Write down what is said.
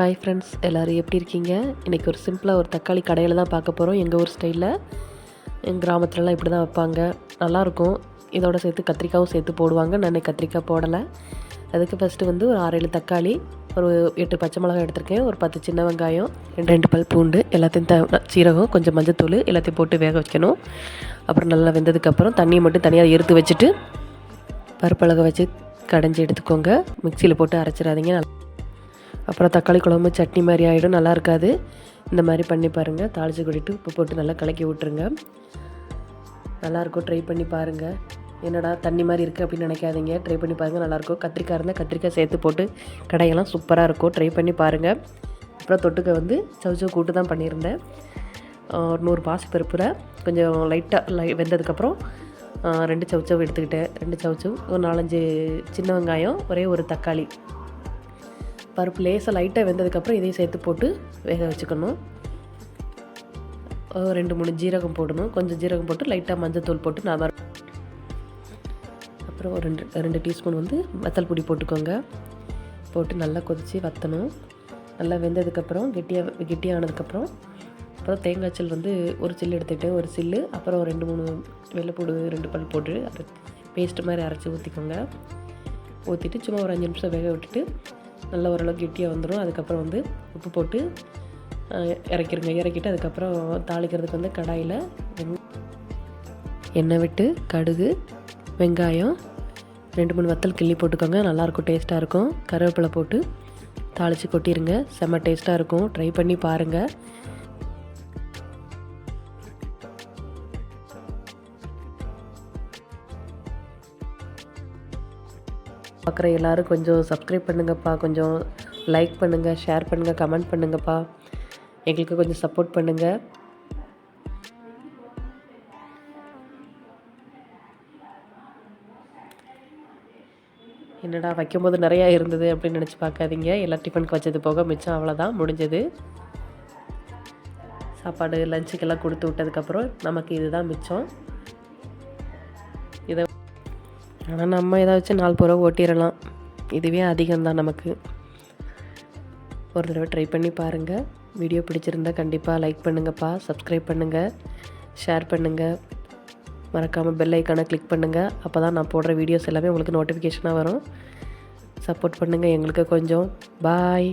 Hi friends, எல்லோரும் எப்படி இருக்கீங்க? இன்றைக்கி ஒரு சிம்பிளாக ஒரு தக்காளி கடையில் தான் பார்க்க போகிறோம். எங்கள் ஊர் ஸ்டைலில் எங்கள் கிராமத்துலலாம் இப்படி தான் வைப்பாங்க. நல்லாயிருக்கும். இதோட சேர்த்து கத்திரிக்காயும் சேர்த்து போடுவாங்க. நான் கத்திரிக்காய் போடலை. அதுக்கு ஃபஸ்ட்டு வந்து ஒரு 6-7 தக்காளி, ஒரு 8 பச்சை மிளகாய் எடுத்திருக்கேன், ஒரு 10 சின்ன வெங்காயம், 2 பல் பூண்டு, எல்லாத்தையும் சீரகம், கொஞ்சம் மஞ்சத்தூள் எல்லாத்தையும் போட்டு வேக வைக்கணும். அப்புறம் நல்லா வெந்ததுக்கப்புறம் தண்ணியை மட்டும் தனியாக எடுத்து வச்சுட்டு பருப்பழக வச்சு கடைஞ்சி எடுத்துக்கோங்க. மிக்சியில் போட்டு அரைச்சிடாதீங்க. அப்புறம் தக்காளி குழம்பு சட்னி மாதிரி ஆகிடும், நல்லா இருக்காது. இந்த மாதிரி பண்ணி பாருங்கள். தாளித்து கொட்டிட்டு உப்பு போட்டு நல்லா கலக்கி விட்ருங்க. நல்லாயிருக்கும், ட்ரை பண்ணி பாருங்கள். என்னடா தண்ணி மாதிரி இருக்குது அப்படின்னு நினைக்காதீங்க, ட்ரை பண்ணி பாருங்கள், நல்லாயிருக்கும். கத்திரிக்காய் இருந்தால் கத்திரிக்காய் சேர்த்து போட்டு கடையெல்லாம் சூப்பராக இருக்கும், ட்ரை பண்ணி பாருங்கள். அப்புறம் தொட்டுக்க வந்து சவுச்சவு கூட்டு தான் பண்ணியிருந்தேன். 100 பாசிப்பருப்பில் கொஞ்சம் லைட்டாக வெந்ததுக்கப்புறம் 2 சவுச்சவு எடுத்துக்கிட்டேன். 2 சவுச்சவு, ஒரு 4-5 சின்ன வெங்காயம், ஒரே ஒரு தக்காளி. பருப்பு லேசாக லைட்டாக வெந்ததுக்கப்புறம் இதையும் சேர்த்து போட்டு வேக வச்சுக்கணும். 2-3 ஜீரகம் போடணும். கொஞ்சம் ஜீரகம் போட்டு லைட்டாக மஞ்சத்தூள் போட்டு நான் அப்புறம் ஒரு 2 டீஸ்பூன் வந்து வத்தல் பொடி போட்டுக்கோங்க. போட்டு நல்லா கொதித்து வற்றணும். நல்லா வெந்ததுக்கப்புறம் கெட்டியாக ஆனதுக்கப்புறம் அப்புறம் தேங்காய் சில் வந்து ஒரு சில்லு எடுத்துக்கிட்டேன், ஒரு சில்லு. அப்புறம் 2-3 வெள்ளைப்பூடு 2 பல் போட்டு பேஸ்ட்டு மாதிரி அரைச்சி ஊற்றிக்கோங்க. ஊற்றிட்டு சும்மா ஒரு 5 நிமிஷம் வேக விட்டுட்டு நல்லா ஓரளவுக்கு கெட்டியாக வந்துடும். அதுக்கப்புறம் வந்து உப்பு போட்டு இறக்கிடுங்க. இறக்கிட்டு அதுக்கப்புறம் தாளிக்கிறதுக்கு வந்து கடாயில் எண்ணெய் விட்டு கடுகு, வெங்காயம், 2-3 வத்தல் கிள்ளி போட்டுக்கோங்க. நல்லாயிருக்கும், டேஸ்ட்டாக இருக்கும். கருவேப்பிலை போட்டு தாளித்து கொட்டிடுங்க. செம்ம டேஸ்ட்டாக இருக்கும், ட்ரை பண்ணி பாருங்கள். பார்க்குற எல்லோரும் கொஞ்சம் சப்ஸ்கிரைப் பண்ணுங்கப்பா, கொஞ்சம் லைக் பண்ணுங்கள், ஷேர் பண்ணுங்கள், கமெண்ட் பண்ணுங்கப்பா. எங்களுக்கு கொஞ்சம் சப்போர்ட் பண்ணுங்கள். என்னடா வைக்கும்போது நிறையா இருந்தது அப்படின்னு நினச்சி பார்க்காதீங்க. எல்லாம் டிஃபனுக்கு வச்சது போக மிச்சம் அவ்வளோதான், முடிஞ்சது. சாப்பாடு லஞ்சுக்கெல்லாம் கொடுத்து விட்டதுக்கப்புறம் நமக்கு இதுதான் மிச்சம். இதை ஆனால் நம்ம ஏதாச்சும் 4 பூரா ஓட்டிடலாம். இதுவே அதிகம்தான் நமக்கு. ஒரு தடவை ட்ரை பண்ணி பாருங்கள். வீடியோ பிடிச்சிருந்தால் கண்டிப்பாக லைக் பண்ணுங்கப்பா, சப்ஸ்கிரைப் பண்ணுங்கள், ஷேர் பண்ணுங்கள். மறக்காமல் பெல் ஐக்கானை கிளிக் பண்ணுங்கள். அப்போ தான் நான் போடுற வீடியோஸ் எல்லாமே உங்களுக்கு நோட்டிஃபிகேஷனாக வரும். சப்போர்ட் பண்ணுங்கள் எங்களுக்கு கொஞ்சம். பாய்.